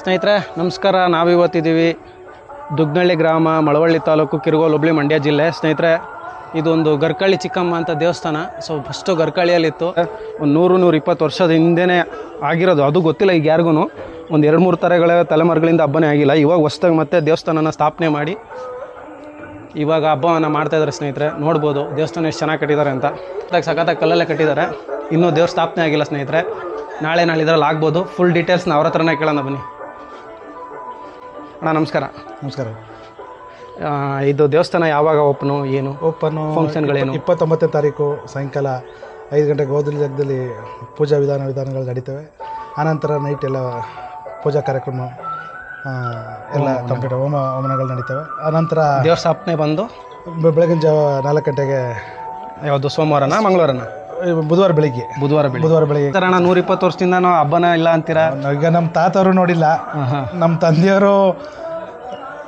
ಸ್ನೇಹಿತರೆ ನಮಸ್ಕಾರ. ನಾವಿವತ್ತಿದ್ದೀವಿ ದುಗ್ನಳ್ಳಿ ಗ್ರಾಮ, ಮಳವಳ್ಳಿ ತಾಲೂಕು, ಕಿರುಗೋಲ್ ಹೋಬಳಿ, ಮಂಡ್ಯ ಜಿಲ್ಲೆ. ಸ್ನೇಹಿತರೆ, ಇದೊಂದು ಗರ್ಕಳ್ಳಿ ಚಿಕ್ಕಮ್ಮ ಅಂತ ದೇವಸ್ಥಾನ. ಸೊ ಫಸ್ಟು ಗರ್ಕಳ್ಳಿಯಲ್ಲಿತ್ತು. ಒಂದು 100-120 ವರ್ಷದ ಹಿಂದೆನೇ ಆಗಿರೋದು. ಅದು ಗೊತ್ತಿಲ್ಲ ಈಗ ಯಾರಿಗೂ. ಒಂದು 2-3 ತಲೆಮಾರುಗಳಿಂದ ಹಬ್ಬನೇ ಆಗಿಲ್ಲ. ಇವಾಗ ಹೊಸ್ದಾಗಿ ಮತ್ತೆ ದೇವಸ್ಥಾನನ ಸ್ಥಾಪನೆ ಮಾಡಿ ಇವಾಗ ಹಬ್ಬವನ್ನು ಮಾಡ್ತಾಯಿದ್ದಾರೆ. ಸ್ನೇಹಿತರೆ ನೋಡ್ಬೋದು ದೇವಸ್ಥಾನ ಎಷ್ಟು ಚೆನ್ನಾಗಿ ಕಟ್ಟಿದ್ದಾರೆ ಅಂತ. ಸಖತ್ತಾಗಿ ಕಲ್ಲಲ್ಲೇ ಕಟ್ಟಿದ್ದಾರೆ. ಇನ್ನೂ ದೇವ್ರ ಸ್ಥಾಪನೆ ಆಗಿಲ್ಲ ಸ್ನೇಹಿತರೆ. ನಾಳೆ ಇದರಲ್ಲಿ ಆಗ್ಬೋದು. ಫುಲ್ ಡೀಟೇಲ್ಸ್ನ ಅವ್ರ ಹತ್ರನೇ ಕೇಳೋಣ ಬನ್ನಿ. ಅಣ್ಣ ನಮಸ್ಕಾರ. ನಮಸ್ಕಾರ. ಇದು ದೇವಸ್ಥಾನ ಯಾವಾಗ ಓಪನು, ಏನು ಓಪನ್ನು, ಫಂಕ್ಷನ್ಗಳೇನು? 29ನೇ ತಾರೀಕು ಸಾಯಂಕಾಲ 5 ಗಂಟೆಗೆ ಹೋದಲ್ಲಿ ಜಾಗದಲ್ಲಿ ಪೂಜಾ ವಿಧಾನಗಳು ನಡೀತವೆ. ಆನಂತರ ನೈಟ್ ಎಲ್ಲ ಪೂಜಾ ಕಾರ್ಯಕ್ರಮ ಎಲ್ಲ ಕಂಪ್ಲೀಟ್ ಹೋಮನಗಳು ನಡೀತವೆ. ಆನಂತರ ದೇವ್ರ ಸ್ಥಾಪನೆ ಬಂದು ಬೆಳಗಿನ ಜಾವ 4 ಗಂಟೆಗೆ. ಯಾವುದು, ಸೋಮವಾರನ ಮಂಗಳವಾರನ? ಬುಧವಾರ ಬೆಳಿಗ್ಗೆ. ಬುಧವಾರ ಬೆಳಿಗ್ಗೆ. ಅಣ್ಣ 120 ವರ್ಷದಿಂದ ನಾವು ಹಬ್ಬನ ಇಲ್ಲ ಅಂತೀರಾ? ಈಗ ನಮ್ಮ ತಾತವರು ನೋಡಿಲ್ಲ, ನಮ್ಮ ತಂದೆಯವರು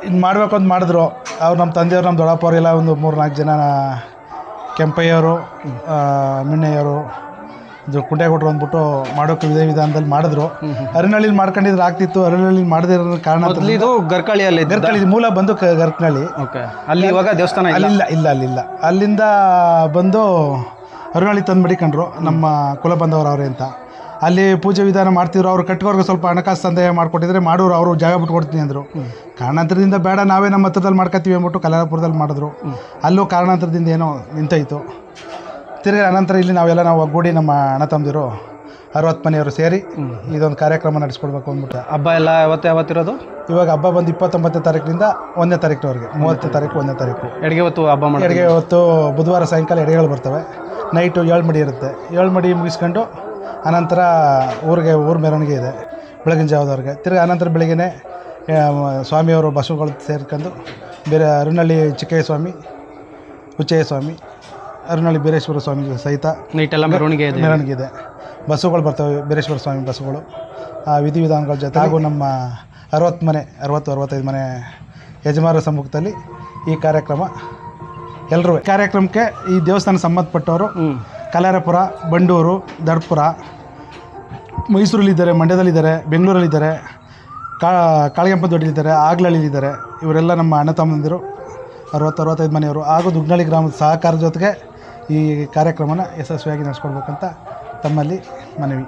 ಇದು ಮಾಡಬೇಕು ಅಂತ ಮಾಡಿದ್ರು. ಅವ್ರು ನಮ್ಮ ತಂದೆಯವರು, ನಮ್ಮ ದೊಡ್ಡಪ್ಪವರೆಲ್ಲ ಒಂದು 3-4 ಜನ, ಕೆಂಪಯ್ಯವರು, ಮಿಣ್ಣಯ್ಯವರು, ಇದು ಕುಂಟೇಗೌಡರು ಅಂದ್ಬಿಟ್ಟು ಮಾಡೋಕೆ ವಿಧಾನದಲ್ಲಿ ಮಾಡಿದ್ರು. ಅರನಹಳ್ಳಿಲಿ ಮಾಡ್ಕೊಂಡಿದ್ರೆ ಆಗ್ತಿತ್ತು. ಅರನಹಳ್ಳಿ ಮಾಡದಿರೋ ಕಾರಣ ಇದು ಗರ್ಕಳ್ಳಿಯಲ್ಲಿ. ಗರ್ಕಳ್ಳಿ ಮೂಲ ಬಂದು ಗರ್ಕನಹಳ್ಳಿ. ಅಲ್ಲಿ ಇವಾಗ ದೇವಸ್ಥಾನ ಇಲ್ಲ. ಅಲ್ಲಿಂದ ಬಂದು ಅರನಹಳ್ಳಿ ತಂದು ಮಡಿಕೊಂಡ್ರು. ನಮ್ಮ ಕುಲ ಬಂದವರು ಅವರೇ ಅಂತ ಅಲ್ಲಿ ಪೂಜೆ ವಿಧಾನ ಮಾಡ್ತಿದ್ರು. ಅವ್ರು ಕಟ್ಟೋರ್ಗೆ ಸ್ವಲ್ಪ ಹಣಕಾಸು ಸಂದೇಹ ಮಾಡಿಕೊಟ್ಟಿದ್ರೆ ಮಾಡೋರು. ಅವರು ಜಾಗ ಬಿಟ್ಕೊಡ್ತೀನಿ ಅಂದರು. ಕಾರಣಾಂತರದಿಂದ ಬೇಡ, ನಾವೇ ನಮ್ಮ ಹತ್ರದಲ್ಲಿ ಮಾಡ್ಕೊತೀವಿ ಅಂದ್ಬಿಟ್ಟು ಕಲ್ಯಾಣಪುರದಲ್ಲಿ ಮಾಡಿದ್ರು. ಅಲ್ಲೂ ಕಾರಣಾಂತರದಿಂದ ಏನೋ ನಿಂತಾಯಿತು. ತಿರ್ಗಿ ಅನಂತರ ಇಲ್ಲಿ ನಾವು ಒಗ್ಗೂಡಿ ನಮ್ಮ ಅಣ್ಣ ತಮ್ಮದಿರು 60 ಮನೆಯವರು ಸೇರಿ ಇದೊಂದು ಕಾರ್ಯಕ್ರಮ ನಡೆಸ್ಕೊಡ್ಬೇಕು ಅಂದ್ಬಿಟ್ಟು. ಹಬ್ಬ ಎಲ್ಲ ಯಾವತ್ತಿರೋದು? ಇವಾಗ ಹಬ್ಬ ಬಂದು 29ನೇ ತಾರೀಕಿನಿಂದ 1ನೇ ತಾರೀಕಿನವರೆಗೆ. 30ನೇ ತಾರೀಕು 1ನೇ ತಾರೀಕು ಎಡಗೆ ಹೊತ್ತು ಹಬ್ಬ ಮಾಡಿ. ಎಡಗೆ ಹೊತ್ತು ಬುಧವಾರ ಸಾಯಂಕಾಲ ಎಡೆಗಳು ಬರ್ತವೆ. ನೈಟು 7 ಮಡಿ ಇರುತ್ತೆ. 7 ಮಡಿ ಮುಗಿಸ್ಕೊಂಡು ಅನಂತರ ಊರ ಮೆರವಣಿಗೆ ಇದೆ ಬೆಳಗಿನ ಜಾವದವ್ರಿಗೆ. ತಿರ್ಗಿ ಅನಂತರ ಬೆಳಗ್ಗೆ ಸ್ವಾಮಿಯವರು ಬಸವಗಳು ಸೇರ್ಕೊಂಡು ಬೇರೆ ಅರನಹಳ್ಳಿ ಚಿಕ್ಕಯ್ಯ ಸ್ವಾಮಿ, ಹುಚ್ಚಯ್ಯ ಸ್ವಾಮಿ, ಅರನಹಳ್ಳಿ ಬೀರೇಶ್ವರ ಸ್ವಾಮಿ ಸಹಿತ ನೈಟೆಲ್ಲ ಮೆರವಣಿಗೆ ಇದೆ. ಬಸ್ಸುಗಳು ಬರ್ತವೆ, ಬೀರೇಶ್ವರ ಸ್ವಾಮಿ ಬಸ್ಸುಗಳು. ಆ ವಿಧಿವಿಧಾನಗಳ ಜೊತೆ ಹಾಗೂ ನಮ್ಮ 60-65 ಮನೆ ಯಜಮಾನರ ಸಮ್ಮುಖದಲ್ಲಿ ಈ ಕಾರ್ಯಕ್ರಮ. ಎಲ್ಲರೂ ಕಾರ್ಯಕ್ರಮಕ್ಕೆ ಈ ದೇವಸ್ಥಾನ ಸಂಬಂಧಪಟ್ಟವರು ಕಲ್ಯಾಣಪುರ, ಬಂಡೂರು, ದಡ್ಪುರ, ಮೈಸೂರಲ್ಲಿದ್ದಾರೆ, ಮಂಡ್ಯದಲ್ಲಿದ್ದಾರೆ, ಬೆಂಗಳೂರಲ್ಲಿದ್ದಾರೆ, ಕಾಳಿಗೆಂಪದೊಡ್ಡಿಲಿದ್ದಾರೆ, ಆಗ್ಲಳ್ಳಿಲಿದ್ದಾರೆ. ಇವರೆಲ್ಲ ನಮ್ಮ ಅಣ್ಣ ತಮ್ಮಂದಿರು 60-65 ಮನೆಯವರು ಹಾಗೂ ದುಗ್ನಳ್ಳಿ ಗ್ರಾಮದ ಸಹಕಾರ ಜೊತೆಗೆ ಈ ಕಾರ್ಯಕ್ರಮನ ಯಶಸ್ವಿಯಾಗಿ ನಡೆಸ್ಕೊಡ್ಬೇಕಂತ ತಮ್ಮಲ್ಲಿ ಮನವಿ.